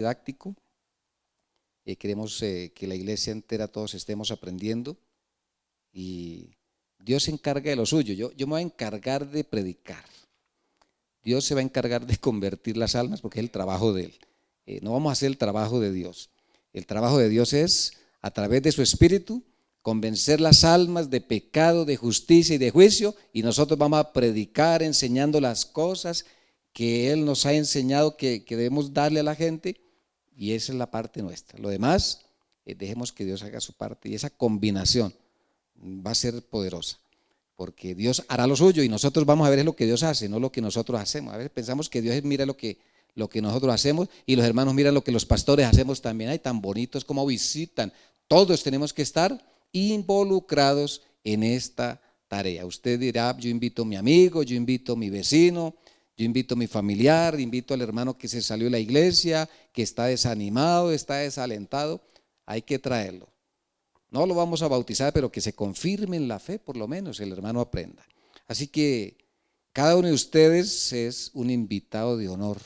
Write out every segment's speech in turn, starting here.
didáctico. Queremos que la iglesia entera todos estemos aprendiendo y Dios se encarga de lo suyo. Yo me voy a encargar de predicar. Dios se va a encargar de convertir las almas porque es el trabajo de Él. No vamos a hacer el trabajo de Dios. El trabajo de Dios es, a través de su Espíritu, convencer las almas de pecado, de justicia y de juicio, y nosotros vamos a predicar enseñando las cosas que Él nos ha enseñado que debemos darle a la gente, y esa es la parte nuestra. Lo demás, dejemos que Dios haga su parte, y esa combinación va a ser poderosa, porque Dios hará lo suyo y nosotros vamos a ver lo que Dios hace, no lo que nosotros hacemos. A veces pensamos que Dios mira lo que nosotros hacemos y los hermanos miran lo que los pastores hacemos también. Ay, tan bonitos como visitan. Todos tenemos que estar involucrados en esta tarea. Usted dirá, yo invito a mi amigo, yo invito a mi vecino, yo invito a mi familiar, invito al hermano que se salió de la iglesia, que está desanimado, está desalentado. Hay que traerlo. No lo vamos a bautizar, pero que se confirme en la fe, por lo menos el hermano aprenda. Así que cada uno de ustedes es un invitado de honor,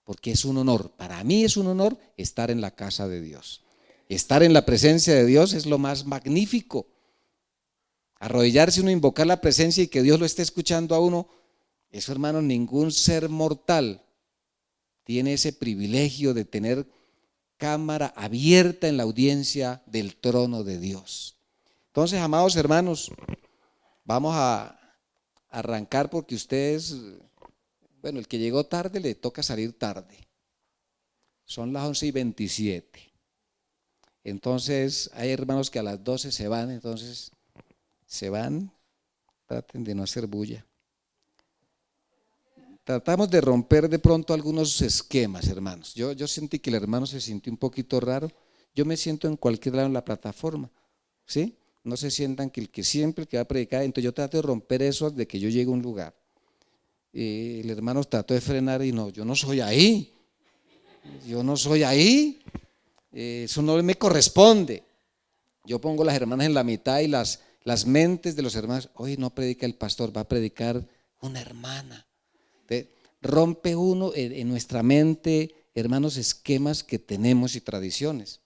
porque es un honor, para mí es un honor estar en la casa de Dios. Estar en la presencia de Dios es lo más magnífico. Arrodillarse uno, invocar la presencia y que Dios lo esté escuchando a uno, eso, hermano, ningún ser mortal tiene ese privilegio de tener cámara abierta en la audiencia del trono de Dios. Entonces, amados hermanos, vamos a arrancar porque ustedes, bueno, el que llegó tarde le toca salir tarde. Son las 11:27. Entonces, hay hermanos que a las 12 se van, entonces se van, traten de no hacer bulla. Tratamos de romper de pronto algunos esquemas, hermanos. Yo sentí que el hermano se sintió un poquito raro. Yo me siento en cualquier lado en la plataforma, ¿sí? No se sientan que el que siempre que va a predicar, entonces yo trato de romper eso de que yo llegue a un lugar. El hermano trató de frenar y no, yo no soy ahí. Yo no soy ahí. Eso no me corresponde. Yo pongo las hermanas en la mitad y las mentes de los hermanos. Hoy no predica el pastor, va a predicar una hermana. Rompe uno en nuestra mente, hermanos, esquemas que tenemos y tradiciones.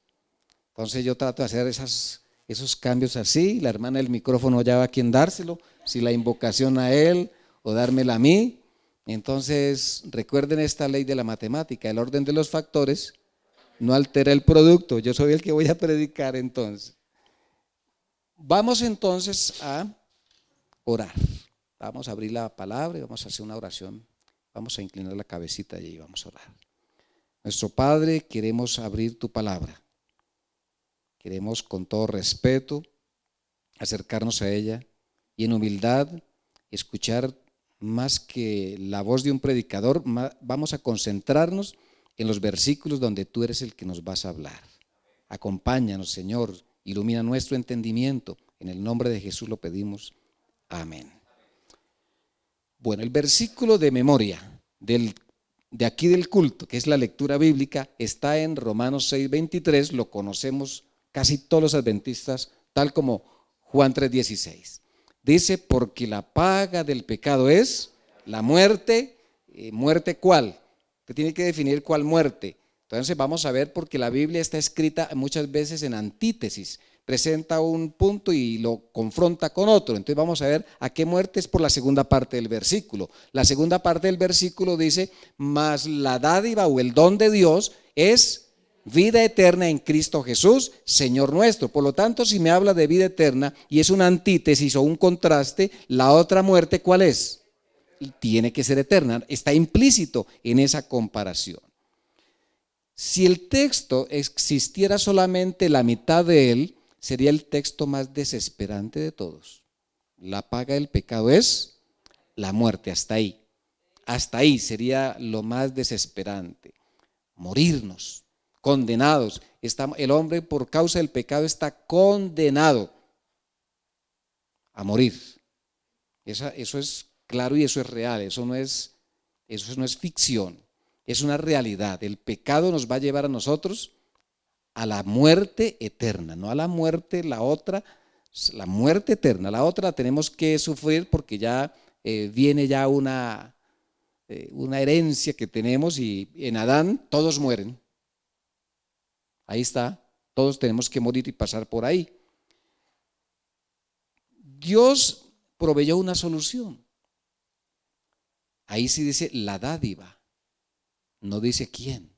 Entonces yo trato de hacer esos cambios así. La hermana del micrófono ya va a quien dárselo, si la invocación a él o dármela a mí. Entonces recuerden esta ley de la matemática: el orden de los factores no altera el producto. Yo soy el que voy a predicar entonces. Vamos entonces a orar. Vamos a abrir la palabra y vamos a hacer una oración. Vamos a inclinar la cabecita y vamos a orar. Nuestro Padre, queremos abrir tu palabra. Queremos con todo respeto acercarnos a ella y en humildad escuchar más que la voz de un predicador. Vamos a concentrarnos en los versículos donde tú eres el que nos vas a hablar. Acompáñanos, Señor, ilumina nuestro entendimiento. En el nombre de Jesús lo pedimos. Amén. Bueno, el versículo de memoria de aquí del culto, que es la lectura bíblica, está en Romanos 6:23, lo conocemos casi todos los adventistas, tal como Juan 3:16. Dice, porque la paga del pecado es la muerte. ¿Muerte cuál? Usted tiene que definir cuál muerte. Entonces vamos a ver, porque la Biblia está escrita muchas veces en antítesis. Presenta un punto y lo confronta con otro. Entonces vamos a ver a qué muerte es por la segunda parte del versículo. La segunda parte del versículo dice, mas la dádiva o el don de Dios es vida eterna en Cristo Jesús, Señor nuestro. Por lo tanto, si me habla de vida eterna y es una antítesis o un contraste, la otra muerte, ¿cuál es? Tiene que ser eterna. Está implícito en esa comparación. Si el texto existiera solamente la mitad de él, sería el texto más desesperante de todos. La paga del pecado es la muerte, hasta ahí. Hasta ahí sería lo más desesperante. Morirnos, condenados. El hombre por causa del pecado está condenado a morir. Eso es claro y eso es real, eso no es ficción, es una realidad. El pecado nos va a llevar a nosotros a la muerte eterna, no a la muerte, la otra, la muerte eterna. La otra la tenemos que sufrir porque ya viene ya una herencia que tenemos, y en Adán todos mueren. Ahí está, todos tenemos que morir y pasar por ahí. Dios proveyó una solución. Ahí sí dice la dádiva, no dice quién.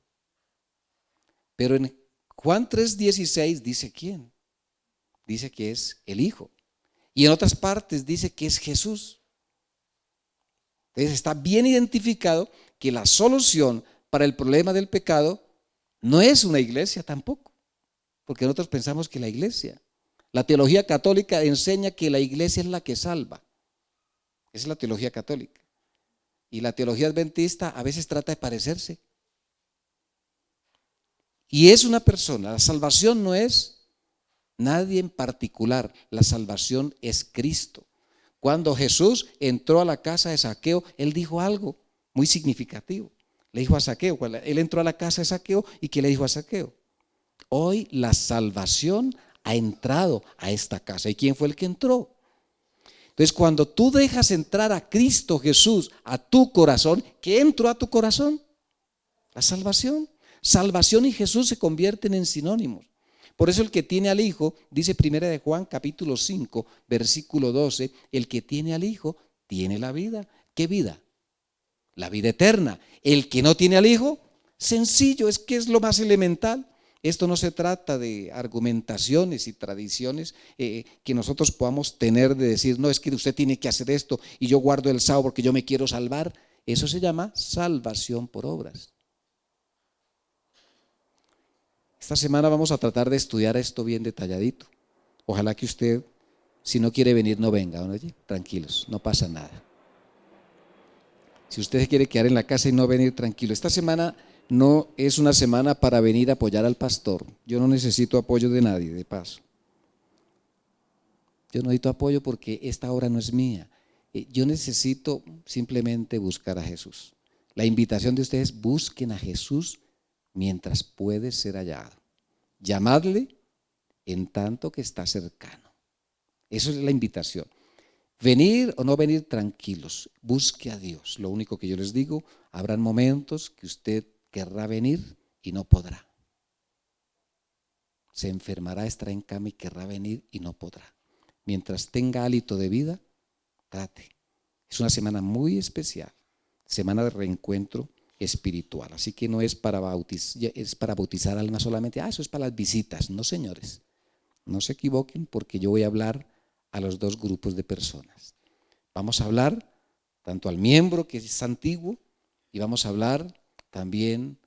Pero en Juan 3:16 dice quién. Dice que es el Hijo. Y en otras partes dice que es Jesús. Entonces está bien identificado que la solución para el problema del pecado no es una iglesia tampoco, porque nosotros pensamos que la iglesia, la teología católica enseña que la iglesia es la que salva. Esa es la teología católica. Y la teología adventista a veces trata de parecerse. Y es una persona, la salvación no es nadie en particular, la salvación es Cristo. Cuando Jesús entró a la casa de Zaqueo, él dijo algo muy significativo. Le dijo a Zaqueo, él entró a la casa de Zaqueo y ¿qué le dijo a Zaqueo? Hoy la salvación ha entrado a esta casa. ¿Y quién fue el que entró? Entonces, cuando tú dejas entrar a Cristo Jesús a tu corazón, ¿qué entró a tu corazón? La salvación. Salvación y Jesús se convierten en sinónimos. Por eso el que tiene al Hijo, dice 1 de Juan capítulo 5, versículo 12, el que tiene al Hijo tiene la vida. ¿Qué vida? La vida eterna. El que no tiene al Hijo, sencillo, es que es lo más elemental. Esto no se trata de argumentaciones y tradiciones que nosotros podamos tener de decir, no, es que usted tiene que hacer esto y yo guardo el sábado porque yo me quiero salvar. Eso se llama salvación por obras. Esta semana vamos a tratar de estudiar esto bien detalladito. Ojalá que usted, si no quiere venir, no venga. Oye, tranquilos, no pasa nada. Si usted se quiere quedar en la casa y no venir, tranquilo. Esta semana no es una semana para venir a apoyar al pastor. Yo no necesito apoyo de nadie, de paso. Yo no necesito apoyo porque esta obra no es mía. Yo necesito simplemente buscar a Jesús. La invitación de ustedes, busquen a Jesús mientras puede ser hallado. Llamadle en tanto que está cercano. Eso es la invitación. Venir o no venir, tranquilos, busque a Dios. Lo único que yo les digo, habrán momentos que usted querrá venir y no podrá. Se enfermará, estará en cama y querrá venir y no podrá. Mientras tenga hálito de vida, trate. Es una semana muy especial, semana de reencuentro espiritual. Así que no es para bautizar almas solamente. Eso es para las visitas. No, señores, no se equivoquen porque yo voy a hablar a los dos grupos de personas. Vamos a hablar tanto al miembro que es antiguo y vamos a hablar también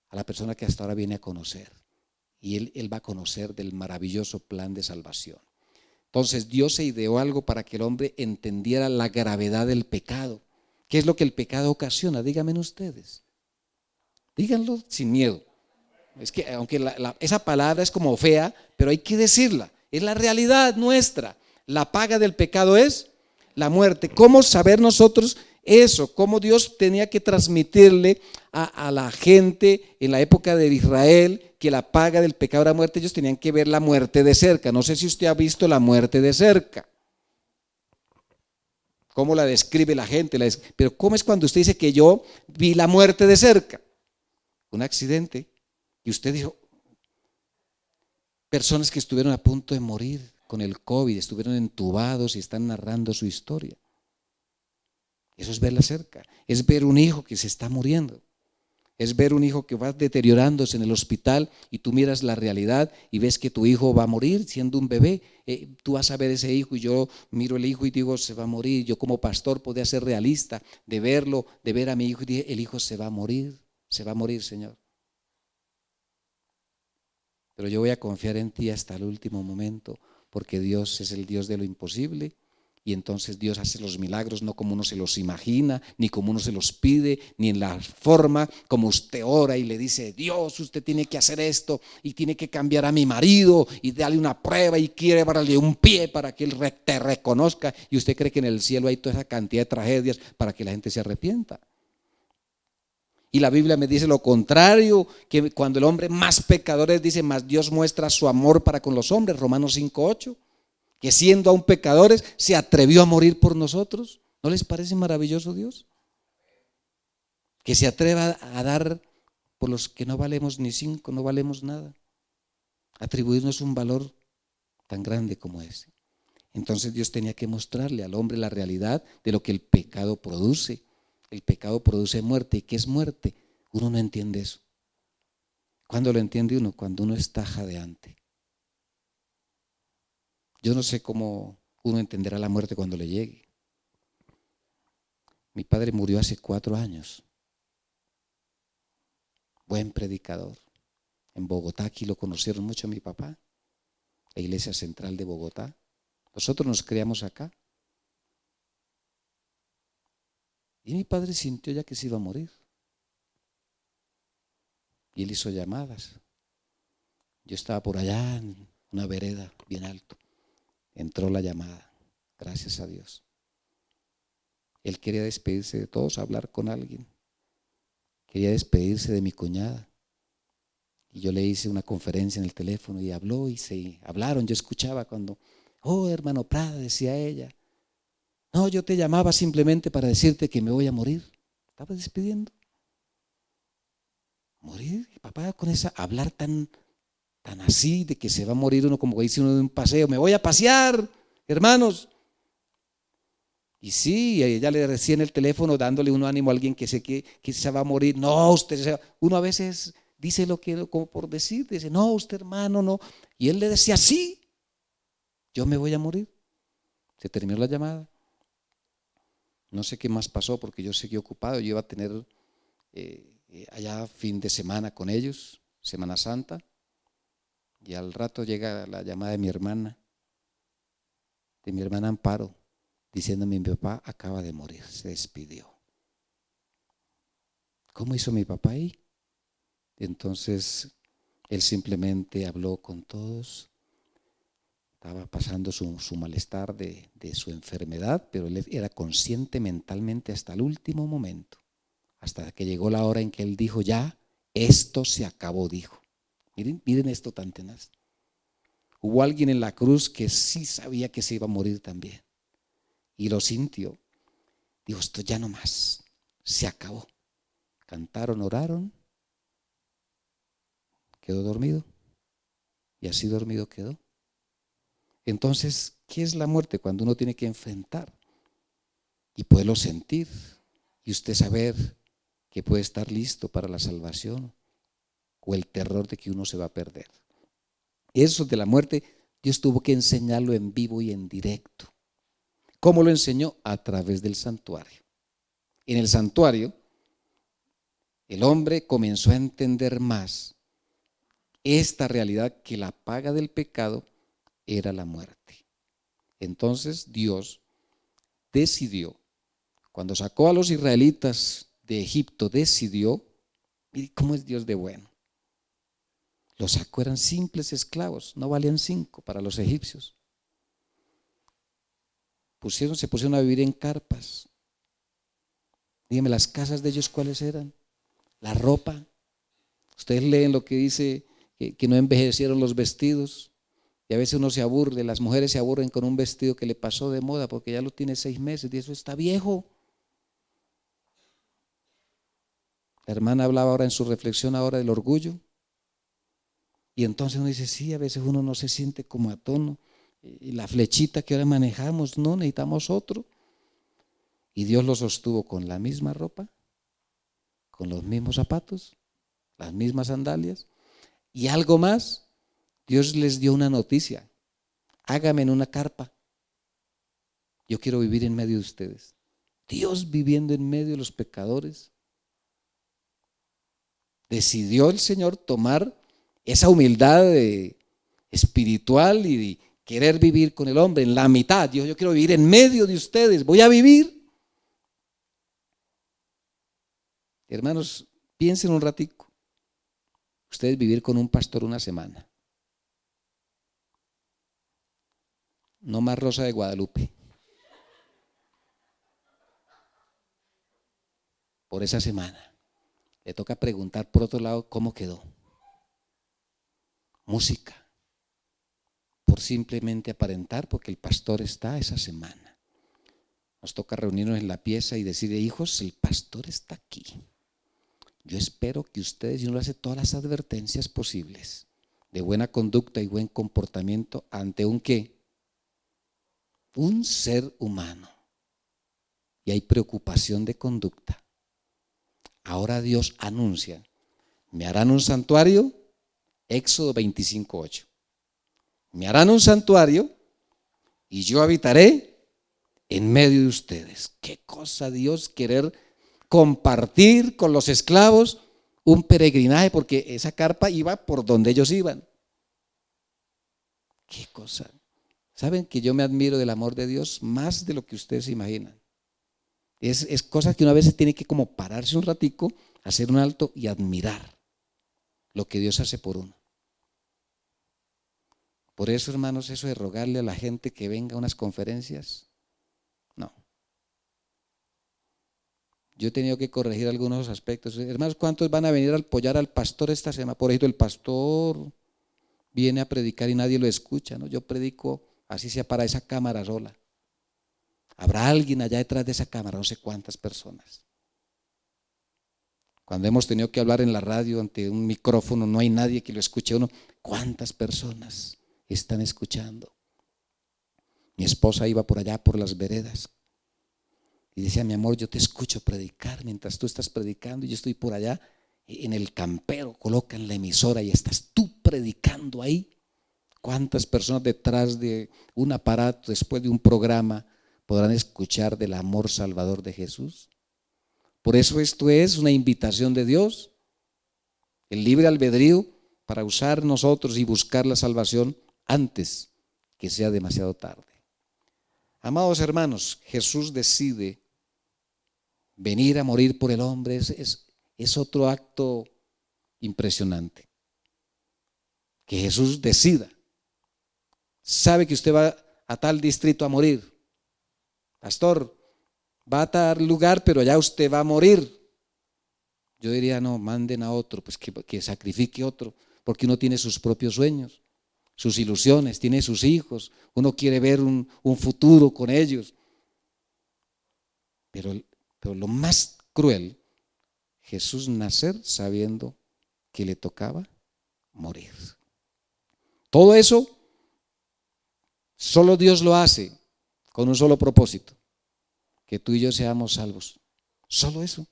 a la persona que hasta ahora viene a conocer. Y él va a conocer del maravilloso plan de salvación. Entonces Dios se ideó algo para que el hombre entendiera la gravedad del pecado. ¿Qué es lo que el pecado ocasiona? Díganme ustedes. Díganlo sin miedo. Es que aunque esa palabra es como fea, pero hay que decirla. Es la realidad nuestra. La paga del pecado es la muerte. ¿Cómo saber nosotros eso? ¿Cómo Dios tenía que transmitirle a la gente en la época de Israel que la paga del pecado era muerte? Ellos tenían que ver la muerte de cerca. No sé si usted ha visto la muerte de cerca. ¿Cómo la describe la gente? Pero ¿cómo es cuando usted dice que yo vi la muerte de cerca? Un accidente. Y usted dijo, personas que estuvieron a punto de morir con el COVID, estuvieron entubados y están narrando su historia. Eso es verla cerca, es ver un hijo que se está muriendo, es ver un hijo que va deteriorándose en el hospital y tú miras la realidad y ves que tu hijo va a morir siendo un bebé. Tú vas a ver ese hijo y yo miro el hijo y digo, se va a morir. Yo como pastor podía ser realista de verlo, de ver a mi hijo y dije, el hijo se va a morir, Señor. Pero yo voy a confiar en ti hasta el último momento, porque Dios es el Dios de lo imposible y entonces Dios hace los milagros no como uno se los imagina, ni como uno se los pide, ni en la forma como usted ora y le dice, Dios, usted tiene que hacer esto y tiene que cambiar a mi marido y darle una prueba y quiere darle un pie para que él te reconozca y usted cree que en el cielo hay toda esa cantidad de tragedias para que la gente se arrepienta. Y la Biblia me dice lo contrario, que cuando el hombre más pecador es, dice, más Dios muestra su amor para con los hombres, Romanos 5:8, que siendo aún pecadores se atrevió a morir por nosotros. ¿No les parece maravilloso Dios? Que se atreva a dar por los que no valemos ni 5, no valemos nada. atribuirnos un valor tan grande como ese. Entonces Dios tenía que mostrarle al hombre la realidad de lo que el pecado produce. El pecado produce muerte. ¿Y qué es muerte? Uno no entiende eso. ¿Cuándo lo entiende uno? Cuando uno está jadeante. Yo no sé cómo uno entenderá la muerte cuando le llegue. Mi padre murió hace 4 años. Buen predicador. En Bogotá, aquí lo conocieron mucho mi papá. La iglesia central de Bogotá. Nosotros nos criamos acá. Y mi padre sintió ya que se iba a morir. Y él hizo llamadas. Yo estaba por allá en una vereda bien alto. Entró la llamada. Gracias a Dios. Él quería despedirse de todos, hablar con alguien. Quería despedirse de mi cuñada. Y yo le hice una conferencia en el teléfono y habló y se hablaron. Yo escuchaba cuando, oh hermano Prada, decía ella. No, yo te llamaba simplemente para decirte que me voy a morir. Estaba despidiendo. Morir, papá, con esa, hablar tan así, de que se va a morir uno, como dice uno de un paseo, me voy a pasear, hermanos. Y sí, ella le decía en el teléfono, dándole un ánimo a alguien que se va a morir. No, uno a veces dice lo que, como por decir, dice, no, usted hermano, no. Y él le decía, sí, yo me voy a morir. Se terminó la llamada. No sé qué más pasó porque yo seguí ocupado. Yo iba a tener allá fin de semana con ellos, Semana Santa. Y al rato llega la llamada de mi hermana Amparo, diciéndome: mi papá acaba de morir, se despidió. ¿Cómo hizo mi papá ahí? Entonces él simplemente habló con todos. Estaba pasando su malestar de su enfermedad, pero él era consciente mentalmente hasta el último momento, hasta que llegó la hora en que él dijo: ya, esto se acabó, dijo. Miren esto tan tenaz. Hubo alguien en la cruz que sí sabía que se iba a morir también y lo sintió. Dijo: esto ya no más, se acabó. Cantaron, oraron, quedó dormido y así dormido quedó. Entonces, ¿qué es la muerte? Cuando uno tiene que enfrentar y poderlo sentir y usted saber que puede estar listo para la salvación o el terror de que uno se va a perder. Eso de la muerte, Dios tuvo que enseñarlo en vivo y en directo. ¿Cómo lo enseñó? A través del santuario. En el santuario, el hombre comenzó a entender más esta realidad, que la paga del pecado era la muerte. Entonces Dios decidió, cuando sacó a los israelitas de Egipto, decidió, mire cómo es Dios de bueno. Los sacó, eran simples esclavos, no valían 5 para los egipcios. Se pusieron a vivir en carpas. Dígame, las casas de ellos, ¿cuáles eran? La ropa. Ustedes leen lo que dice, que no envejecieron los vestidos. Y a veces uno se aburre, las mujeres se aburren con un vestido que le pasó de moda porque ya lo tiene 6 meses y eso está viejo. La hermana hablaba ahora en su reflexión ahora del orgullo. Y entonces uno dice: sí, a veces uno no se siente como a tono. Y la flechita que ahora manejamos, no, necesitamos otro. Y Dios lo sostuvo con la misma ropa, con los mismos zapatos, las mismas sandalias. Y algo más, Dios les dio una noticia: hágame en una carpa. Yo quiero vivir en medio de ustedes. Dios viviendo en medio de los pecadores. Decidió el Señor tomar esa humildad espiritual y de querer vivir con el hombre en la mitad. Yo quiero vivir en medio de ustedes, voy a vivir. Hermanos, piensen un ratico. Ustedes vivir con un pastor una semana. No más Rosa de Guadalupe. Por esa semana. Le toca preguntar por otro lado cómo quedó. Música. Por simplemente aparentar, porque el pastor está esa semana. Nos toca reunirnos en la pieza y decirle: hijos, el pastor está aquí. Yo espero que ustedes, y uno le hace todas las advertencias posibles, de buena conducta y buen comportamiento ante un ¿qué? Un ser humano. Y hay preocupación de conducta. Ahora Dios anuncia, me harán un santuario, Éxodo 25:8. Me harán un santuario y yo habitaré en medio de ustedes. Qué cosa Dios querer compartir con los esclavos un peregrinaje, porque esa carpa iba por donde ellos iban. Qué cosa. ¿Saben que yo me admiro del amor de Dios más de lo que ustedes se imaginan? Es cosa que una vez tiene que como pararse un ratico, hacer un alto y admirar lo que Dios hace por uno. Por eso, hermanos, eso de rogarle a la gente que venga a unas conferencias, no. Yo he tenido que corregir algunos aspectos. Hermanos, ¿cuántos van a venir a apoyar al pastor esta semana? Por ejemplo, el pastor viene a predicar y nadie lo escucha, ¿no? Yo predico, así sea para esa cámara sola. Habrá alguien allá detrás de esa cámara, no sé cuántas personas. Cuando hemos tenido que hablar en la radio ante un micrófono, no hay nadie que lo escuche uno. ¿Cuántas personas están escuchando? Mi esposa iba por allá por las veredas y decía, mi amor, yo te escucho predicar mientras tú estás predicando y yo estoy por allá en el campero, colocan la emisora y estás tú predicando ahí. ¿Cuántas personas detrás de un aparato, después de un programa, podrán escuchar del amor salvador de Jesús? Por eso esto es una invitación de Dios, el libre albedrío para usar nosotros y buscar la salvación antes que sea demasiado tarde. Amados hermanos, Jesús decide venir a morir por el hombre, es otro acto impresionante. Que Jesús decida, sabe que usted va a tal distrito a morir, pastor, va a tal lugar, pero ya usted va a morir. Yo diría, no, manden a otro, pues que sacrifique otro, porque uno tiene sus propios sueños, sus ilusiones, tiene sus hijos, uno quiere ver un futuro con ellos. Pero lo más cruel, Jesús nacer sabiendo que le tocaba morir. Todo eso solo Dios lo hace con un solo propósito, que tú y yo seamos salvos. Solo eso,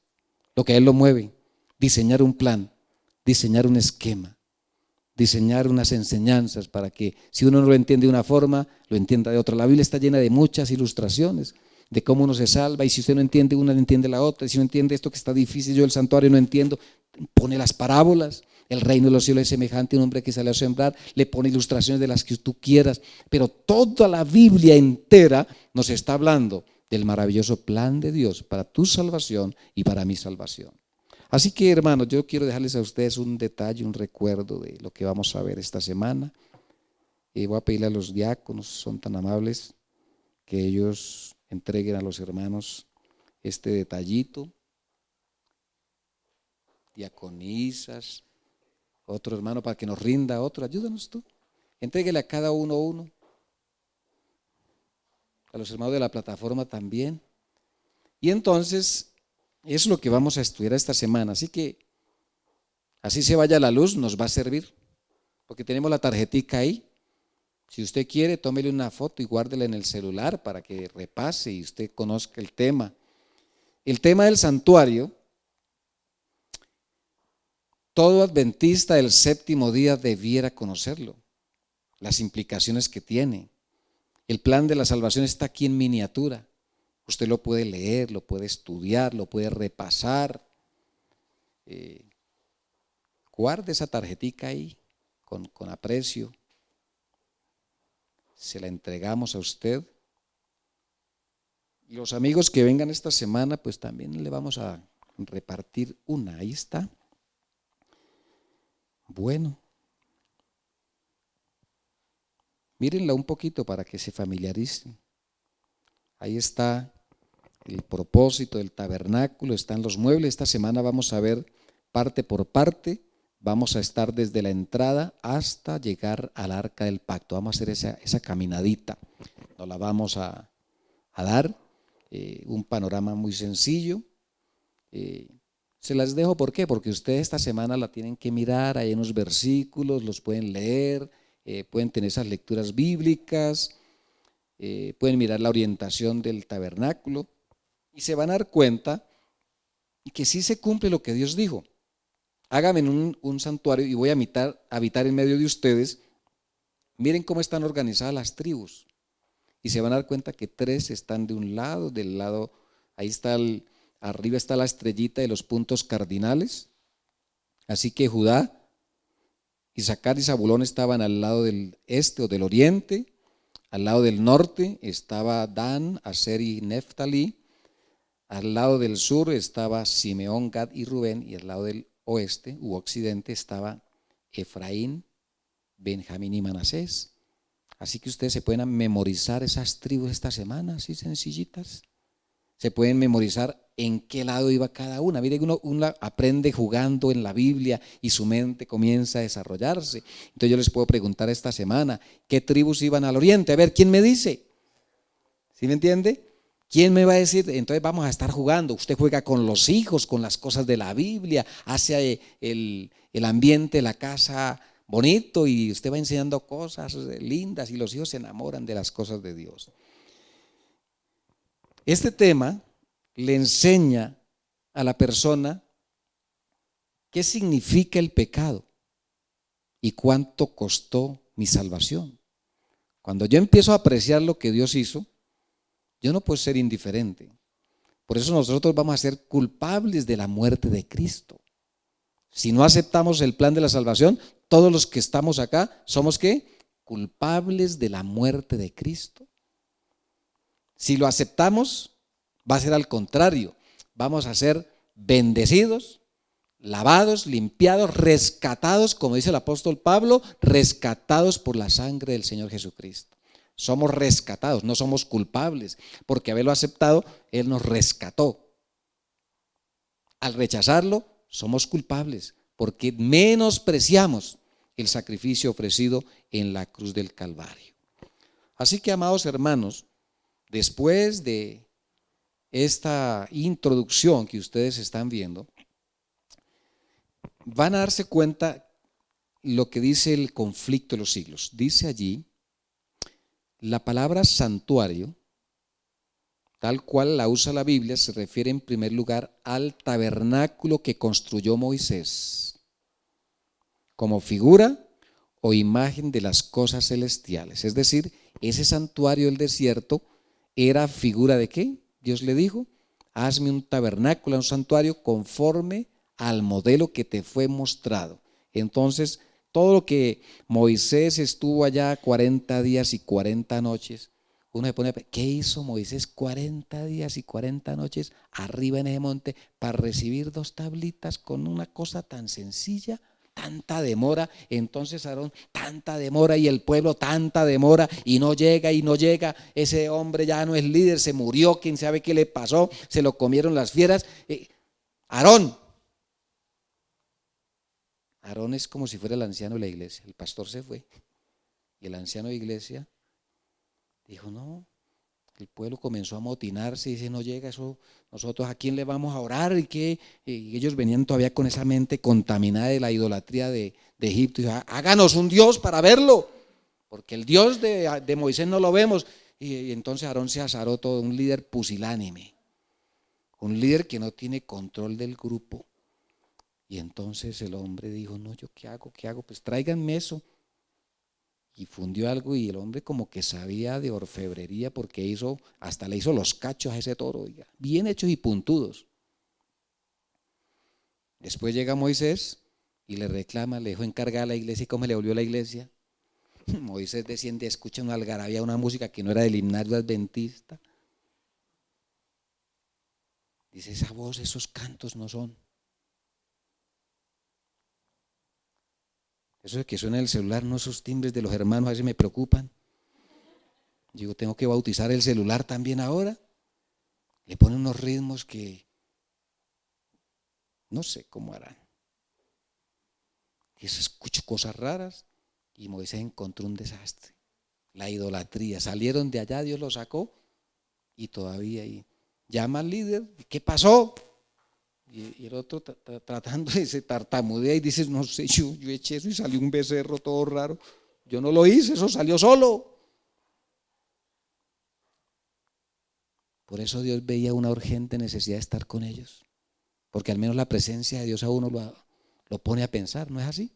lo que a Él lo mueve, diseñar un plan, diseñar un esquema, diseñar unas enseñanzas para que si uno no lo entiende de una forma, lo entienda de otra. La Biblia está llena de muchas ilustraciones de cómo uno se salva, y si usted no entiende una, no entiende la otra, y si no entiende esto que está difícil, yo el santuario no entiendo, pone las parábolas. El reino de los cielos es semejante a un hombre que sale a sembrar, le pone ilustraciones de las que tú quieras, pero toda la Biblia entera nos está hablando del maravilloso plan de Dios para tu salvación y para mi salvación. Así que, hermanos, yo quiero dejarles a ustedes un detalle, un recuerdo de lo que vamos a ver esta semana. Voy a pedirle a los diáconos, son tan amables, que ellos entreguen a los hermanos este detallito. Diaconisas, otro hermano para que nos rinda otro, ayúdanos tú. Entréguele a cada uno. A los hermanos de la plataforma también. Y entonces, es lo que vamos a estudiar esta semana. Así que, así se vaya la luz, nos va a servir. Porque tenemos la tarjetica ahí. Si usted quiere, tómele una foto y guárdela en el celular para que repase y usted conozca el tema. El tema del santuario, todo adventista del séptimo día debiera conocerlo, las implicaciones que tiene. El plan de la salvación está aquí en miniatura. Usted lo puede leer, lo puede estudiar, lo puede repasar. Guarde esa tarjetica ahí con aprecio. Se la entregamos a usted. Y los amigos que vengan esta semana, pues también le vamos a repartir una. Ahí está. Bueno. Mírenla un poquito para que se familiaricen. Ahí está el propósito del tabernáculo, están los muebles. Esta semana vamos a ver parte por parte. Vamos a estar desde la entrada hasta llegar al arca del pacto. Vamos a hacer esa caminadita. Nos la vamos a dar. Un panorama muy sencillo. Se las dejo, ¿por qué? Porque ustedes esta semana la tienen que mirar, hay unos versículos, los pueden leer, pueden tener esas lecturas bíblicas, pueden mirar la orientación del tabernáculo y se van a dar cuenta que sí se cumple lo que Dios dijo. Háganme un santuario y voy a habitar en medio de ustedes. Miren cómo están organizadas las tribus y se van a dar cuenta que 3 están de un lado, del lado, ahí está arriba está la estrellita de los puntos cardinales. Así que Judá, Isaacar y Zabulón estaban al lado del este o del oriente. Al lado del norte estaba Dan, Aser y Neftalí. Al lado del sur estaba Simeón, Gad y Rubén. Y al lado del oeste u occidente estaba Efraín, Benjamín y Manasés. Así que ustedes se pueden memorizar esas tribus esta semana, así sencillitas. Se pueden memorizar en qué lado iba cada una. Miren, uno aprende jugando en la Biblia y su mente comienza a desarrollarse. Entonces yo les puedo preguntar esta semana, ¿qué tribus iban al oriente? A ver, ¿quién me dice? ¿Sí me entiende? ¿Quién me va a decir? Entonces vamos a estar jugando. Usted juega con los hijos, con las cosas de la Biblia, hace el ambiente, la casa bonito y usted va enseñando cosas lindas y los hijos se enamoran de las cosas de Dios. Este tema le enseña a la persona qué significa el pecado y cuánto costó mi salvación. Cuando yo empiezo a apreciar lo que Dios hizo, yo no puedo ser indiferente. Por eso nosotros vamos a ser culpables de la muerte de Cristo. Si no aceptamos el plan de la salvación, todos los que estamos acá somos ¿qué? Culpables de la muerte de Cristo. Si lo aceptamos, va a ser al contrario. Vamos a ser bendecidos, lavados, limpiados, rescatados, como dice el apóstol Pablo, rescatados por la sangre del Señor Jesucristo. Somos rescatados, no somos culpables, porque haberlo aceptado, Él nos rescató. Al rechazarlo, somos culpables, porque menospreciamos el sacrificio ofrecido en la cruz del Calvario. Así que, amados hermanos, después de esta introducción que ustedes están viendo, van a darse cuenta lo que dice el conflicto de los siglos. Dice allí, la palabra santuario, tal cual la usa la Biblia, se refiere en primer lugar al tabernáculo que construyó Moisés, como figura o imagen de las cosas celestiales. Es decir, ese santuario del desierto era figura de ¿qué? Dios le dijo, hazme un tabernáculo, un santuario conforme al modelo que te fue mostrado. Entonces, todo lo que Moisés estuvo allá 40 días y 40 noches, uno se pone a pensar, ¿qué hizo Moisés 40 días y 40 noches arriba en ese monte para recibir 2 tablitas con una cosa tan sencilla? Tanta demora, entonces Aarón, tanta demora y el pueblo tanta demora y no llega, ese hombre ya no es líder, se murió, quién sabe qué le pasó, se lo comieron las fieras. Aarón es como si fuera el anciano de la iglesia, el pastor se fue y el anciano de iglesia dijo no, el pueblo comenzó a amotinarse y dice no llega eso, nosotros a quién le vamos a orar y ellos venían todavía con esa mente contaminada de la idolatría de Egipto y dijo, háganos un Dios para verlo, porque el Dios de Moisés no lo vemos. Y entonces Aarón se azaró todo, un líder pusilánime, un líder que no tiene control del grupo. Y entonces el hombre dijo, no, ¿yo qué hago? Pues tráiganme eso. Y fundió algo y el hombre como que sabía de orfebrería porque hasta le hizo los cachos a ese toro, oiga, bien hechos y puntudos. Después llega Moisés y le reclama, le dejó encargada a la iglesia y cómo le volvió la iglesia. Moisés desciende, escucha una algarabía, una música que no era del himnario adventista. Dice, esa voz, esos cantos no son. Eso de que suena el celular, no, esos timbres de los hermanos a veces me preocupan. Digo, tengo que bautizar el celular también ahora. Le ponen unos ritmos que no sé cómo harán. Y eso escucho cosas raras. Y Moisés encontró un desastre. La idolatría. Salieron de allá, Dios los sacó. Y todavía ahí. Llama al líder. ¿Qué pasó? Y el otro tratando de se tartamudea y dice, no sé, yo eché eso y salió un becerro todo raro. Yo no lo hice, eso salió solo. Por eso Dios veía una urgente necesidad de estar con ellos. Porque al menos la presencia de Dios a uno lo pone a pensar, ¿no es así?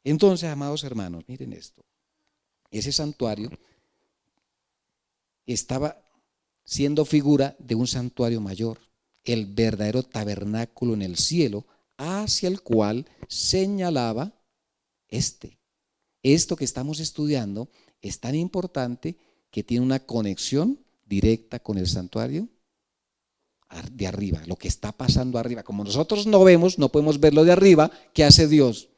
Entonces, amados hermanos, miren esto. Ese santuario estaba siendo figura de un santuario mayor, el verdadero tabernáculo en el cielo, hacia el cual señalaba esto que estamos estudiando es tan importante que tiene una conexión directa con el santuario de arriba, lo que está pasando arriba. Como nosotros no vemos, no podemos verlo de arriba, ¿qué hace Dios?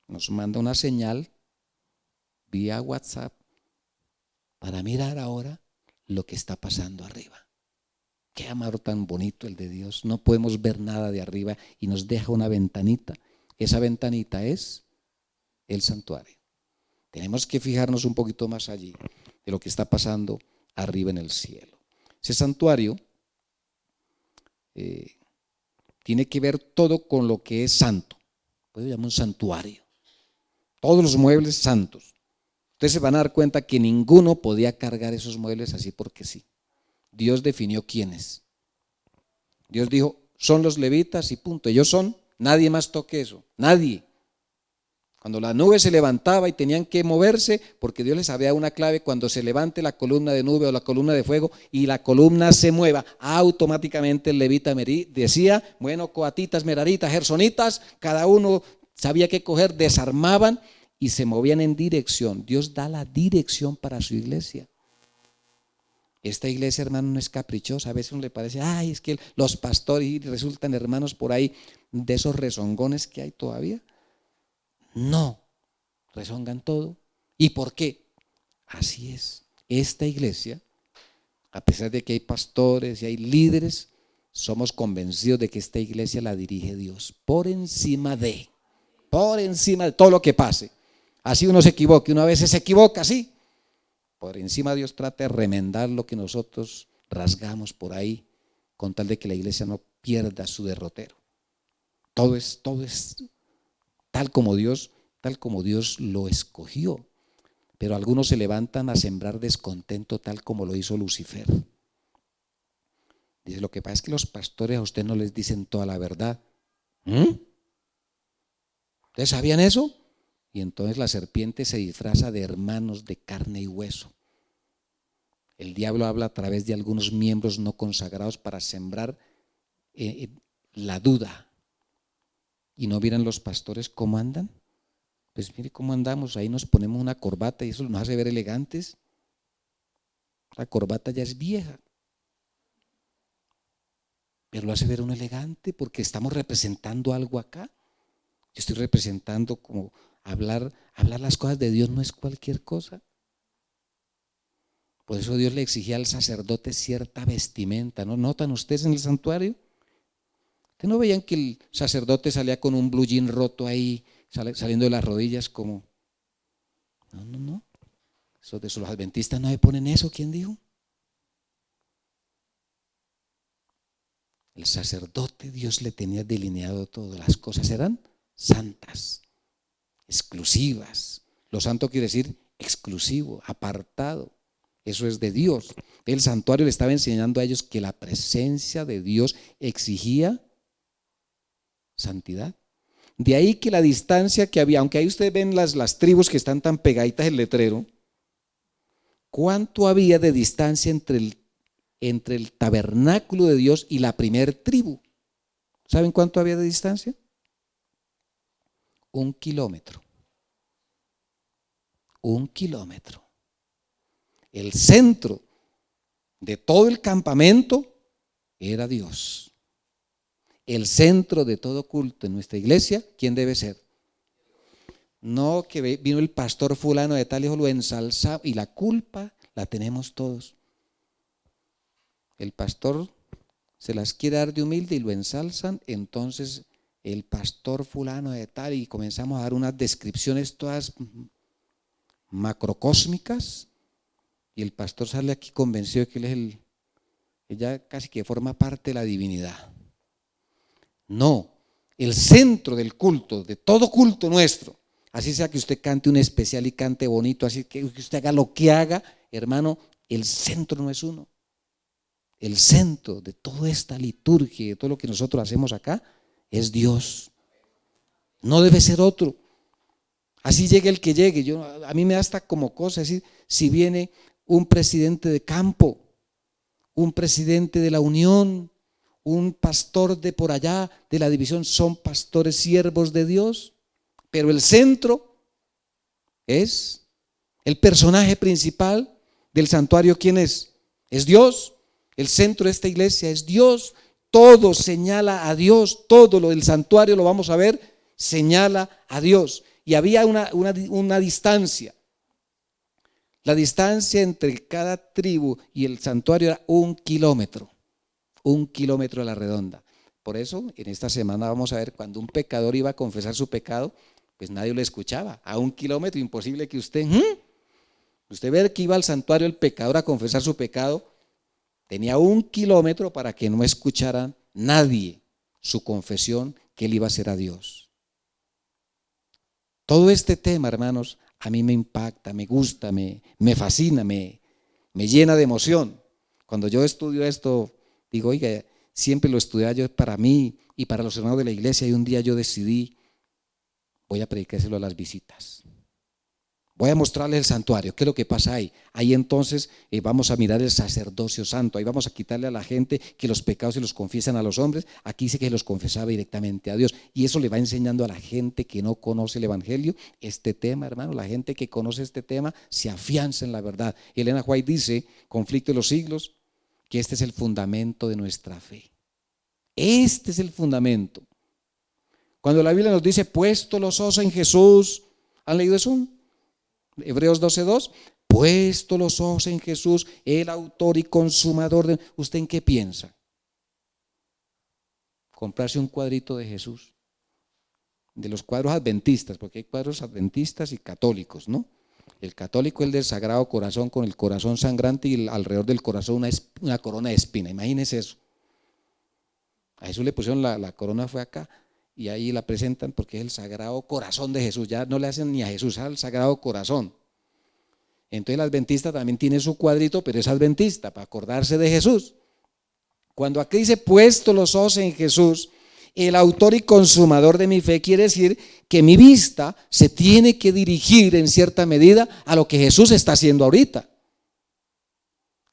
Nos manda una señal vía WhatsApp para mirar ahora lo que está pasando arriba. Qué amor tan bonito el de Dios. No podemos ver nada de arriba y nos deja una ventanita. Esa ventanita es el santuario. Tenemos que fijarnos un poquito más allí de lo que está pasando arriba en el cielo. Ese santuario tiene que ver todo con lo que es santo. Puedo llamar un santuario. Todos los muebles santos. Ustedes se van a dar cuenta que ninguno podía cargar esos muebles así porque sí. Dios definió quiénes. Dios dijo, son los levitas y punto. Ellos son, nadie más toque eso, nadie. Cuando la nube se levantaba y tenían que moverse, porque Dios les había una clave, cuando se levante la columna de nube o la columna de fuego y la columna se mueva, automáticamente el levita decía, bueno, coatitas, meraritas, gersonitas, cada uno sabía qué coger, desarmaban y se movían en dirección. Dios da la dirección para su iglesia. Esta iglesia, hermano, no es caprichosa. A veces uno le parece, ay, es que los pastores resultan hermanos por ahí de esos rezongones que hay todavía. No, rezongan todo. ¿Y por qué? Así es. Esta iglesia, a pesar de que hay pastores y hay líderes, somos convencidos de que esta iglesia la dirige Dios por encima de todo lo que pase. Así uno se equivoque, uno a veces se equivoca, sí. Por encima Dios trata de remendar lo que nosotros rasgamos por ahí, con tal de que la iglesia no pierda su derrotero. Todo es tal como Dios lo escogió. Pero algunos se levantan a sembrar descontento tal como lo hizo Lucifer. Dice, lo que pasa es que los pastores a usted no les dicen toda la verdad. ¿Ustedes sabían eso? Y entonces la serpiente se disfraza de hermanos de carne y hueso. El diablo habla a través de algunos miembros no consagrados para sembrar la duda. ¿Y no miran los pastores cómo andan? Pues mire cómo andamos, ahí nos ponemos una corbata y eso nos hace ver elegantes. La corbata ya es vieja, pero lo hace ver uno elegante porque estamos representando algo acá. Yo estoy representando como hablar las cosas de Dios no es cualquier cosa. Por eso Dios le exigía al sacerdote cierta vestimenta, ¿no? ¿Notan ustedes en el santuario? ¿Ustedes no veían que el sacerdote salía con un blue jean roto ahí, saliendo de las rodillas como? No. Eso de los adventistas no se ponen eso, ¿quién dijo? El sacerdote, Dios le tenía delineado todo, las cosas eran santas, exclusivas. Lo santo quiere decir exclusivo, apartado. Eso es de Dios. El santuario le estaba enseñando a ellos que la presencia de Dios exigía santidad. De ahí que la distancia que había, aunque ahí ustedes ven las tribus que están tan pegaditas el letrero, ¿cuánto había de distancia entre el tabernáculo de Dios y la primer tribu? ¿Saben cuánto había de distancia? 1 kilómetro. 1 kilómetro. El centro de todo el campamento era Dios. El centro de todo culto en nuestra iglesia, ¿quién debe ser? No que vino el pastor fulano de tal hijo, lo ensalzaba y la culpa la tenemos todos. El pastor se las quiere dar de humilde y lo ensalzan, entonces el pastor fulano de tal y comenzamos a dar unas descripciones todas macrocósmicas y el pastor sale aquí convencido de que él es ya casi que forma parte de la divinidad. No, el centro del culto, de todo culto nuestro, así sea que usted cante un especial y cante bonito, así que usted haga lo que haga, hermano, el centro no es uno. El centro de toda esta liturgia, de todo lo que nosotros hacemos acá, es Dios. No debe ser otro. Así llegue el que llegue. A mí me da hasta como cosa decir, si viene un presidente de campo, un presidente de la Unión, un pastor de por allá, de la división, son pastores siervos de Dios, pero el centro es el personaje principal del santuario. ¿Quién es? Es Dios. El centro de esta iglesia es Dios. Todo señala a Dios. Todo lo del santuario, lo vamos a ver, señala a Dios. Y había una distancia. La distancia entre cada tribu y el santuario era 1 kilómetro. 1 kilómetro a la redonda. Por eso, en esta semana vamos a ver, cuando un pecador iba a confesar su pecado, pues nadie lo escuchaba. A 1 kilómetro, imposible que usted ve que iba al santuario el pecador a confesar su pecado. Tenía 1 kilómetro para que no escuchara nadie su confesión que él iba a hacer a Dios. Todo este tema, hermanos, a mí me impacta, me gusta, me fascina, me llena de emoción. Cuando yo estudio esto, digo, oiga, siempre lo estudiaba yo para mí y para los hermanos de la iglesia, y un día yo decidí, voy a predicárselo a las visitas. Voy a mostrarles el santuario, qué es lo que pasa ahí. Ahí entonces vamos a mirar el sacerdocio santo. Ahí vamos a quitarle a la gente que los pecados se los confiesan a los hombres. Aquí dice que los confesaba directamente a Dios. Y eso le va enseñando a la gente que no conoce el evangelio este tema, hermano. La gente que conoce este tema se afianza en la verdad. Elena White dice, Conflicto de los siglos, que este es el fundamento de nuestra fe. Este es el fundamento. Cuando la Biblia nos dice, puesto los ojos en Jesús, ¿han leído eso? Hebreos 12:2, puesto los ojos en Jesús, el autor y consumador de... ¿Usted en qué piensa? Comprarse un cuadrito de Jesús, de los cuadros adventistas, porque hay cuadros adventistas y católicos, ¿no? El católico es el del Sagrado Corazón, con el corazón sangrante y alrededor del corazón una corona de espina. Imagínense eso. A Jesús le pusieron la corona, fue acá, y ahí la presentan porque es el Sagrado Corazón de Jesús. Ya no le hacen ni a Jesús, al Sagrado Corazón. Entonces el adventista también tiene su cuadrito, pero es adventista, para acordarse de Jesús. Cuando aquí dice, puesto los ojos en Jesús, el autor y consumador de mi fe, quiere decir que mi vista se tiene que dirigir en cierta medida a lo que Jesús está haciendo ahorita.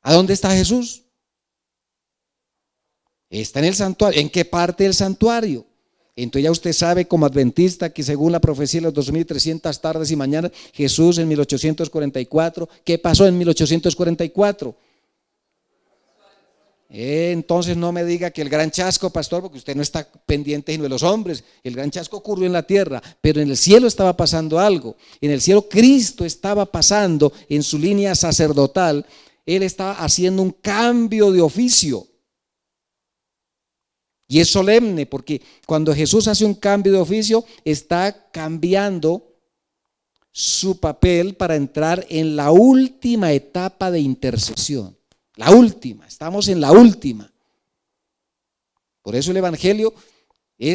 ¿A dónde está Jesús? Está en el santuario. ¿En qué parte del santuario? Entonces ya usted sabe como adventista que según la profecía de los 2300 tardes y mañanas, Jesús en 1844, ¿qué pasó en 1844? Entonces no me diga que el gran chasco, pastor, porque usted no está pendiente sino de los hombres. El gran chasco ocurrió en la tierra, pero en el cielo estaba pasando algo. En el cielo Cristo estaba pasando en su línea sacerdotal. Él estaba haciendo un cambio de oficio. Y es solemne porque cuando Jesús hace un cambio de oficio, está cambiando su papel para entrar en la última etapa de intercesión. La última, estamos en la última. Por eso el evangelio que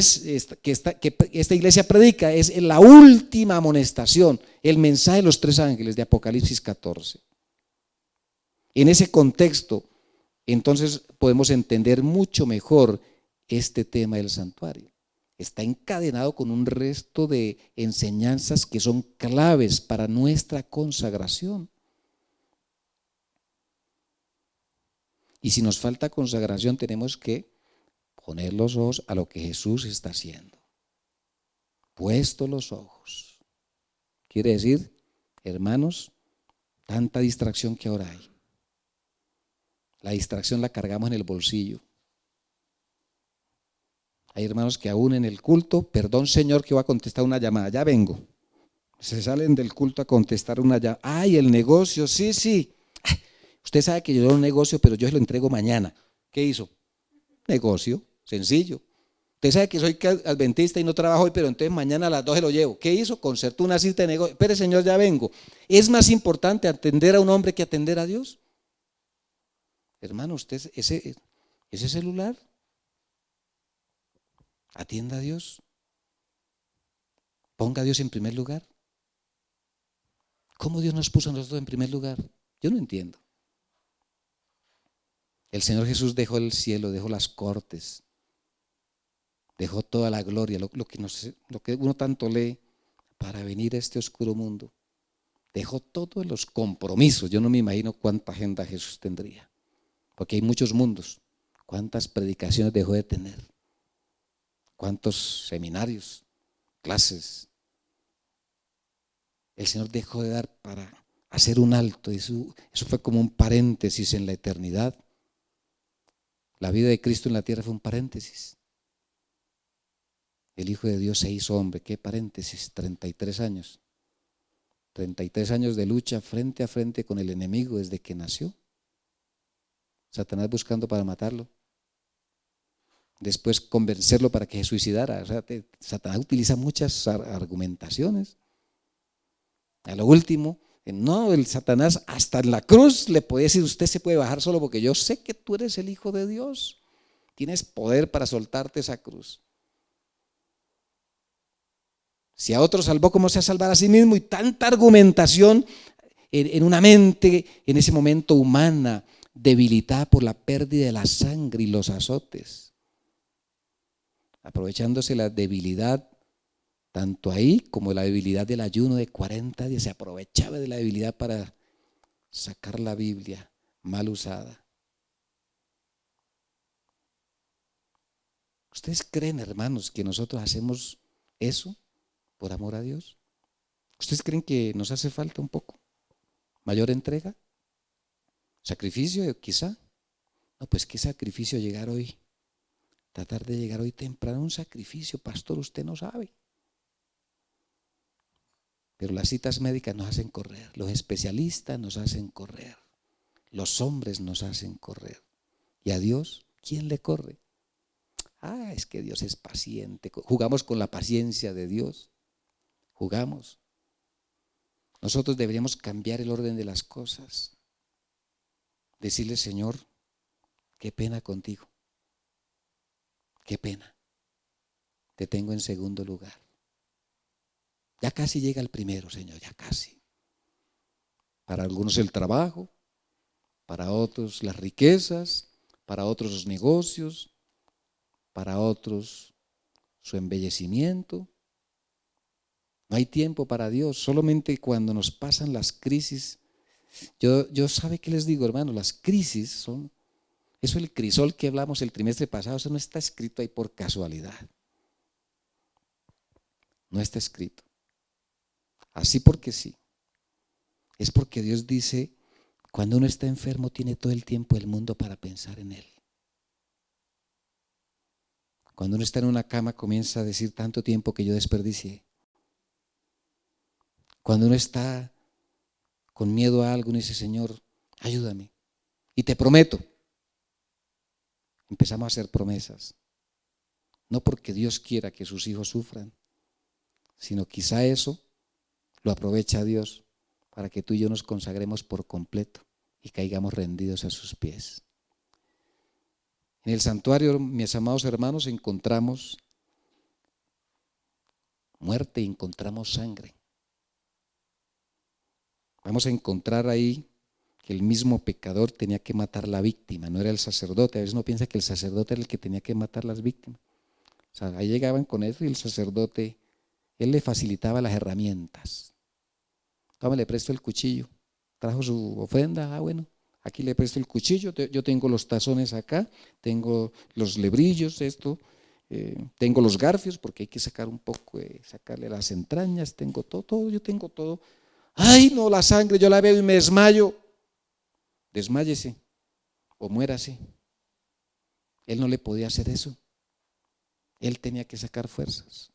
esta iglesia predica es la última amonestación, el mensaje de los 3 ángeles de Apocalipsis 14. En ese contexto, entonces podemos entender mucho mejor este tema del santuario. Está encadenado con un resto de enseñanzas que son claves para nuestra consagración. Y si nos falta consagración, tenemos que poner los ojos a lo que Jesús está haciendo. Puesto los ojos. Quiere decir, hermanos, tanta distracción que ahora hay. La distracción la cargamos en el bolsillo. Hay hermanos que aún en el culto, perdón Señor que voy a contestar una llamada, ya vengo. Se salen del culto a contestar una llamada. Ay, el negocio, sí. Usted sabe que yo doy un negocio, pero yo se lo entrego mañana. ¿Qué hizo? Negocio, sencillo. Usted sabe que soy adventista y no trabajo hoy, pero entonces mañana a las 12 lo llevo. ¿Qué hizo? Concertó una cita de negocio. Espere Señor, ya vengo. ¿Es más importante atender a un hombre que atender a Dios? Hermano, usted ese celular. Atienda a Dios. Ponga a Dios en primer lugar. ¿Cómo Dios nos puso a nosotros en primer lugar? Yo no entiendo. El Señor Jesús dejó el cielo, dejó las cortes, dejó toda la gloria, lo que uno tanto lee, para venir a este oscuro mundo. Dejó todos los compromisos. Yo no me imagino cuánta agenda Jesús tendría, porque hay muchos mundos. ¿Cuántas predicaciones dejó de tener? ¿Cuántos seminarios, clases? El Señor dejó de dar para hacer un alto. Eso fue como un paréntesis en la eternidad. La vida de Cristo en la tierra fue un paréntesis. El Hijo de Dios se hizo hombre. ¿Qué paréntesis? 33 años. 33 años de lucha frente a frente con el enemigo desde que nació. Satanás buscando para matarlo. Después convencerlo para que se suicidara. O sea, Satanás utiliza muchas argumentaciones. A lo último, no, el Satanás hasta en la cruz le puede decir: usted se puede bajar solo porque yo sé que tú eres el Hijo de Dios. Tienes poder para soltarte esa cruz. Si a otro salvó, ¿cómo se va a salvar a sí mismo? Y tanta argumentación en una mente en ese momento humana, debilitada por la pérdida de la sangre y los azotes. Aprovechándose la debilidad, tanto ahí como la debilidad del ayuno de 40 días, se aprovechaba de la debilidad para sacar la Biblia mal usada. ¿Ustedes creen, hermanos, que nosotros hacemos eso por amor a Dios? ¿Ustedes creen que nos hace falta un poco mayor entrega? ¿Sacrificio quizá? No, pues qué sacrificio llegar hoy. Tratar de llegar hoy temprano, un sacrificio, pastor, usted no sabe. Pero las citas médicas nos hacen correr, los especialistas nos hacen correr, los hombres nos hacen correr. ¿Y a Dios quién le corre? Es que Dios es paciente. Jugamos con la paciencia de Dios. Jugamos. Nosotros deberíamos cambiar el orden de las cosas. Decirle: Señor, qué pena contigo. Qué pena. Te tengo en segundo lugar. Ya casi llega el primero, Señor, ya casi. Para algunos el trabajo, para otros las riquezas, para otros los negocios, para otros su embellecimiento. No hay tiempo para Dios, solamente cuando nos pasan las crisis. Yo ¿sabe qué les digo, hermano? Las crisis son, eso el crisol que hablamos el trimestre pasado, eso no está escrito ahí por casualidad. No está escrito así porque sí. Es porque Dios dice: cuando uno está enfermo tiene todo el tiempo del mundo para pensar en Él. Cuando uno está en una cama comienza a decir: tanto tiempo que yo desperdicié. Cuando uno está con miedo a algo, uno dice: Señor, ayúdame. Y te prometo. Empezamos a hacer promesas. No porque Dios quiera que sus hijos sufran, sino quizá eso lo aprovecha Dios para que tú y yo nos consagremos por completo y caigamos rendidos a sus pies. En el santuario, mis amados hermanos, encontramos muerte y encontramos sangre. Vamos a encontrar ahí que el mismo pecador tenía que matar a la víctima, no era el sacerdote. A veces uno piensa que el sacerdote era el que tenía que matar a las víctimas. O sea, ahí llegaban con eso y el sacerdote, él le facilitaba las herramientas. Toma, le presto el cuchillo. Trajo su ofrenda, bueno, aquí le presto el cuchillo, yo tengo los tazones acá, tengo los lebrillos, tengo los garfios, porque hay que sacar un poco, sacarle las entrañas, tengo todo, yo tengo todo. Ay, no, la sangre, yo la veo y me desmayo. Desmáyese o muérase. Él no le podía hacer eso. Él tenía que sacar fuerzas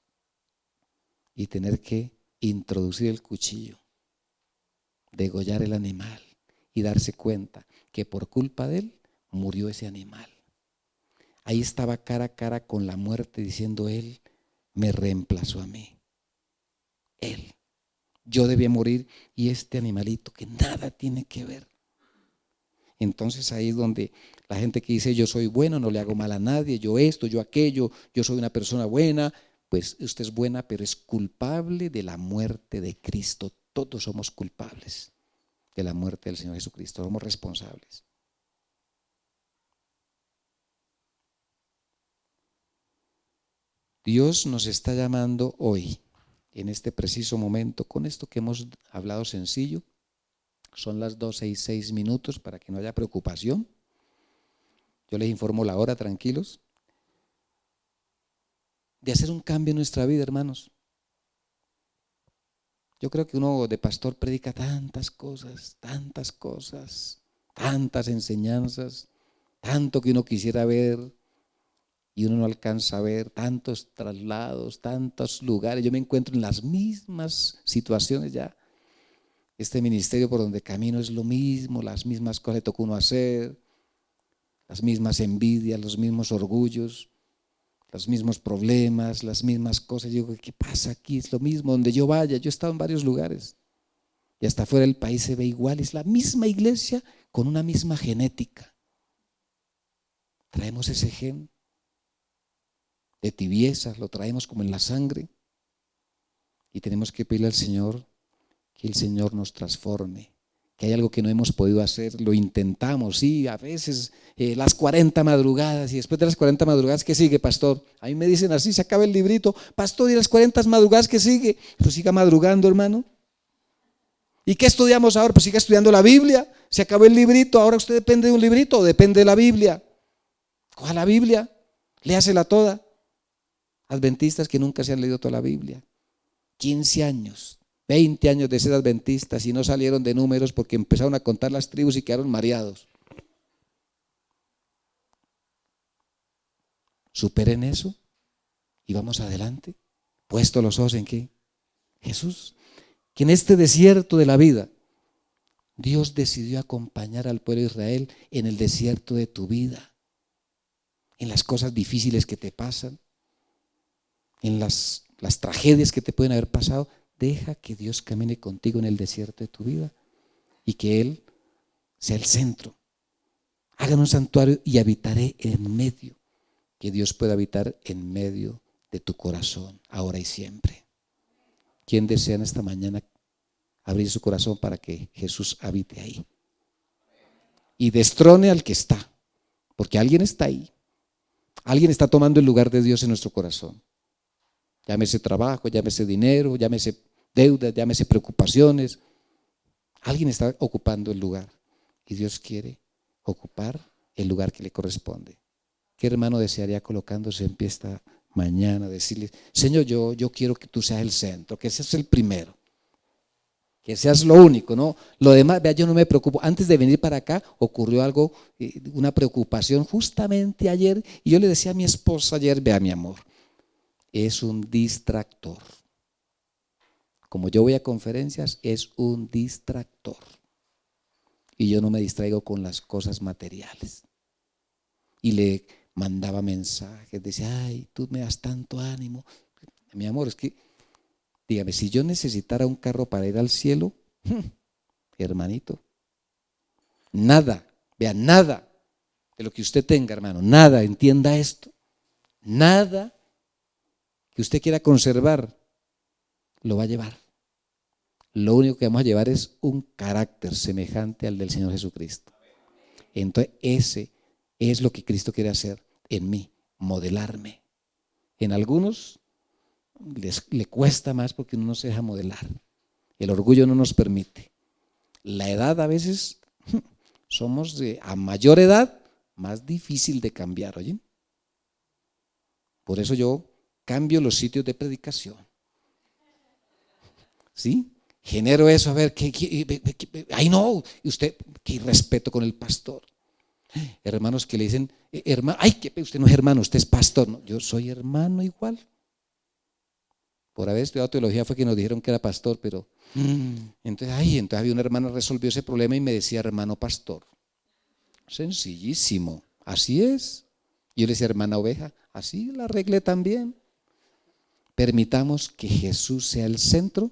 y tener que introducir el cuchillo, degollar el animal y darse cuenta que por culpa de él murió ese animal. Ahí estaba cara a cara con la muerte diciendo: Él me reemplazó a mí. Él. Yo debía morir y este animalito que nada tiene que ver. Entonces ahí es donde la gente que dice yo soy bueno, no le hago mal a nadie, yo esto, yo aquello, yo soy una persona buena, pues usted es buena, pero es culpable de la muerte de Cristo. Todos somos culpables de la muerte del Señor Jesucristo, somos responsables. Dios nos está llamando hoy, en este preciso momento, con esto que hemos hablado sencillo. Son las 12:06 para que no haya preocupación. Yo les informo la hora, tranquilos. De hacer un cambio en nuestra vida, hermanos. Yo creo que uno de pastor predica tantas cosas, tantas enseñanzas, tanto que uno quisiera ver y uno no alcanza a ver, tantos traslados, tantos lugares. Yo me encuentro en las mismas situaciones ya. Este ministerio por donde camino es lo mismo, las mismas cosas le tocó uno hacer, las mismas envidias, los mismos orgullos, los mismos problemas, las mismas cosas. Yo digo, ¿qué pasa aquí? Es lo mismo, donde yo vaya. Yo he estado en varios lugares y hasta fuera del país se ve igual. Es la misma iglesia con una misma genética. Traemos ese gen de tibieza, lo traemos como en la sangre y tenemos que pedirle al Señor que el Señor nos transforme. Que hay algo que no hemos podido hacer, lo intentamos, sí, a veces las 40 madrugadas y después de las 40 madrugadas, ¿qué sigue, pastor? A mí me dicen así, se acaba el librito, pastor, y las 40 madrugadas, ¿qué sigue? Pues siga madrugando, hermano. ¿Y qué estudiamos ahora? Pues siga estudiando la Biblia, se acabó el librito, ahora usted depende de un librito o depende de la Biblia. Coja la Biblia, léasela toda. Adventistas que nunca se han leído toda la Biblia, 15 años, 20 años de ser adventistas y no salieron de números porque empezaron a contar las tribus y quedaron mareados. Superen eso y vamos adelante, puesto los ojos en ¿qué? Jesús, que en este desierto de la vida Dios decidió acompañar al pueblo de Israel en el desierto de tu vida, en las cosas difíciles que te pasan, en las tragedias que te pueden haber pasado. Deja que Dios camine contigo en el desierto de tu vida y que Él sea el centro. Hagan un santuario y habitaré en medio. Que Dios pueda habitar en medio de tu corazón, ahora y siempre. ¿Quién desea en esta mañana abrir su corazón para que Jesús habite ahí? Y destrone al que está, porque alguien está ahí. Alguien está tomando el lugar de Dios en nuestro corazón. Llámese trabajo, llámese dinero, llámese deudas, llámese preocupaciones. Alguien está ocupando el lugar y Dios quiere ocupar el lugar que le corresponde. ¿Qué hermano desearía colocándose en pie esta mañana, decirle, Señor, yo quiero que tú seas el centro, que seas el primero, que seas lo único, ¿no? Lo demás, vea, yo no me preocupo. Antes de venir para acá ocurrió algo, una preocupación justamente ayer, y yo le decía a mi esposa ayer, vea mi amor, es un distractor. Como yo voy a conferencias, es un distractor. Y yo no me distraigo con las cosas materiales. Y le mandaba mensajes, decía, ay, tú me das tanto ánimo. Mi amor, es que, dígame, si yo necesitara un carro para ir al cielo, hermanito, nada, vea, nada de lo que usted tenga, hermano, nada, entienda esto, nada que usted quiera conservar, lo va a llevar. Lo único que vamos a llevar es un carácter semejante al del Señor Jesucristo. Entonces, ese es lo que Cristo quiere hacer en mí, modelarme. En algunos le cuesta más porque uno no se deja modelar. El orgullo no nos permite. La edad a veces somos a mayor edad más difícil de cambiar, ¿oyen? Por eso yo cambio los sitios de predicación. ¿Sí? Genero eso, a ver, ay no, y usted, qué irrespeto con el pastor. Hermanos que le dicen, hermano, ay, que usted no es hermano, usted es pastor. No, yo soy hermano igual. Por haber estudiado teología fue que nos dijeron que era pastor, pero entonces había una hermana que resolvió ese problema y me decía hermano pastor. Sencillísimo, así es. Yo le decía hermana oveja, así la arreglé también. Permitamos que Jesús sea el centro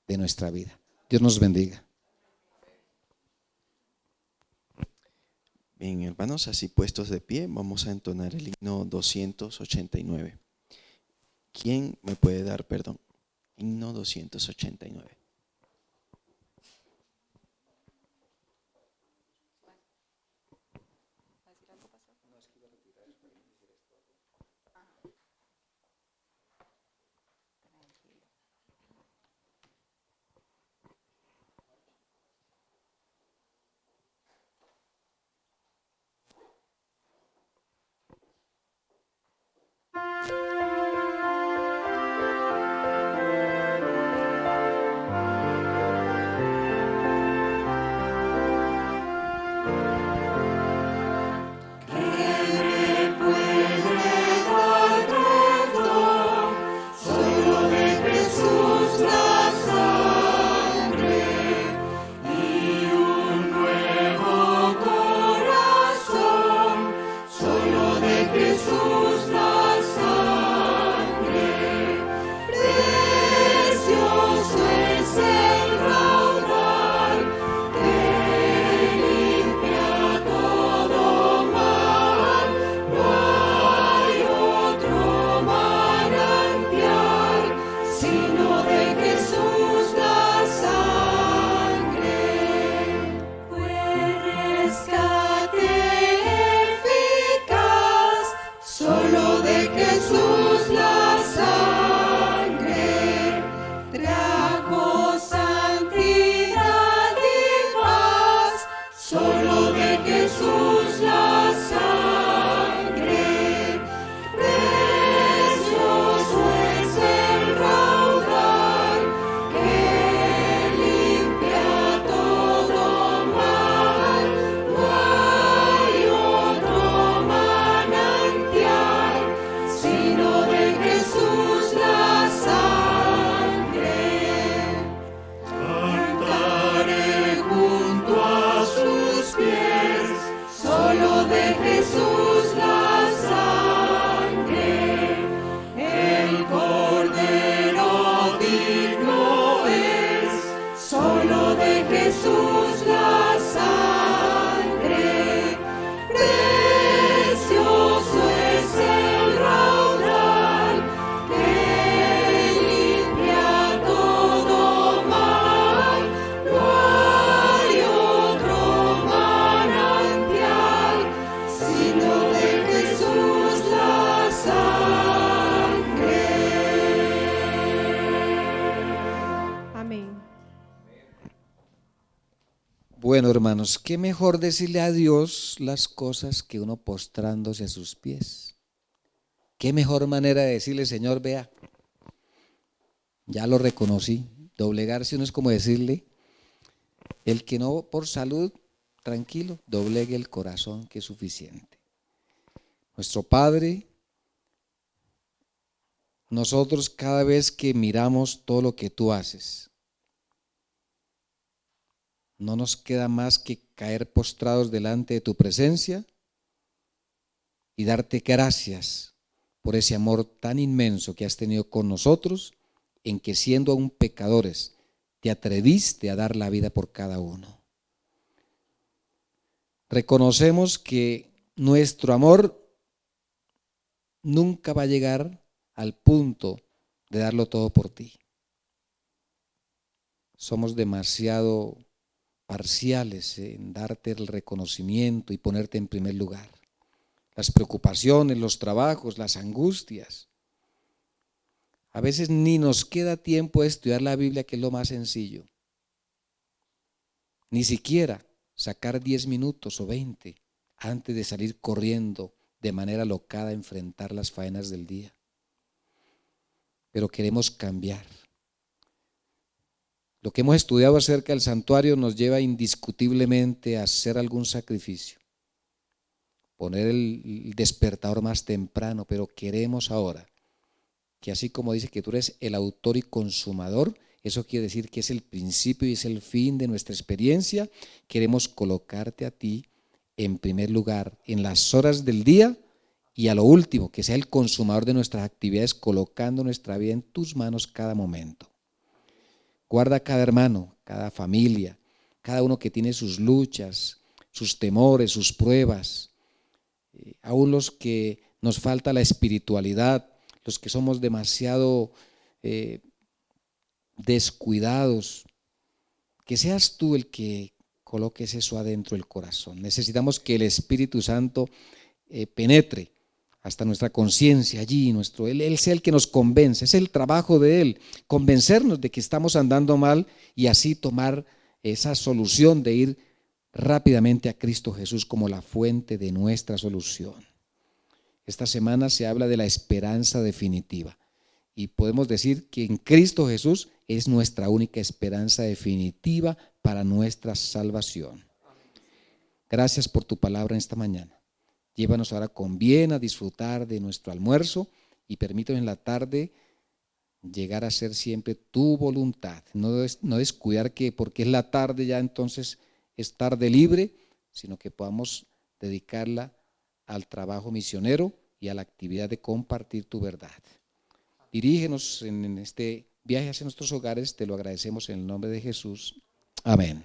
de nuestra vida. Dios nos bendiga. Bien, hermanos, así puestos de pie, vamos a entonar el himno 289. ¿Quién me puede dar perdón? Himno 289. Bueno, hermanos, qué mejor decirle a Dios las cosas que uno postrándose a sus pies. Qué mejor manera de decirle, Señor, vea, ya lo reconocí. Doblegarse uno es como decirle, el que no por salud, tranquilo, doblegue el corazón, que es suficiente. Nuestro Padre, nosotros cada vez que miramos todo lo que tú haces, no nos queda más que caer postrados delante de tu presencia y darte gracias por ese amor tan inmenso que has tenido con nosotros, en que siendo aún pecadores, te atreviste a dar la vida por cada uno. Reconocemos que nuestro amor nunca va a llegar al punto de darlo todo por ti. Somos demasiado parciales en darte el reconocimiento y ponerte en primer lugar. Las preocupaciones, los trabajos, las angustias. A veces ni nos queda tiempo de estudiar la Biblia, que es lo más sencillo. Ni siquiera sacar 10 minutos o 20 antes de salir corriendo de manera alocada a enfrentar las faenas del día. Pero queremos cambiar. Lo que hemos estudiado acerca del santuario nos lleva indiscutiblemente a hacer algún sacrificio, poner el despertador más temprano, pero queremos ahora que, así como dice que tú eres el autor y consumador, eso quiere decir que es el principio y es el fin de nuestra experiencia. Queremos colocarte a ti en primer lugar en las horas del día y a lo último, que sea el consumador de nuestras actividades, colocando nuestra vida en tus manos cada momento. Guarda a cada hermano, cada familia, cada uno que tiene sus luchas, sus temores, sus pruebas, aún los que nos falta la espiritualidad, los que somos demasiado descuidados, que seas tú el que coloques eso adentro del corazón. Necesitamos que el Espíritu Santo penetre hasta nuestra conciencia allí, él sea el que nos convence, es el trabajo de Él, convencernos de que estamos andando mal y así tomar esa solución de ir rápidamente a Cristo Jesús como la fuente de nuestra solución. Esta semana se habla de la esperanza definitiva y podemos decir que en Cristo Jesús es nuestra única esperanza definitiva para nuestra salvación. Gracias por tu palabra en esta mañana. Llévanos ahora con bien a disfrutar de nuestro almuerzo y permítanos en la tarde llegar a ser siempre tu voluntad. No descuidar que porque es la tarde ya entonces es tarde libre, sino que podamos dedicarla al trabajo misionero y a la actividad de compartir tu verdad. Dirígenos en este viaje hacia nuestros hogares, te lo agradecemos en el nombre de Jesús. Amén.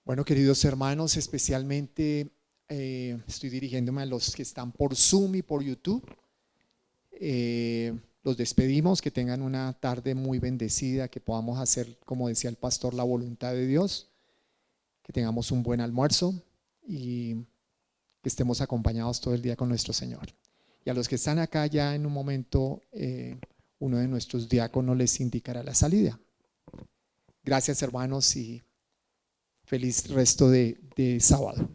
Bueno, queridos hermanos, especialmente estoy dirigiéndome a los que están por Zoom y por YouTube. Los despedimos, que tengan una tarde muy bendecida, que podamos hacer, como decía el pastor, la voluntad de Dios, que tengamos un buen almuerzo y que estemos acompañados todo el día con nuestro Señor. Y a los que están acá ya en un momento, uno de nuestros diáconos les indicará la salida. Gracias, hermanos, y feliz resto de sábado.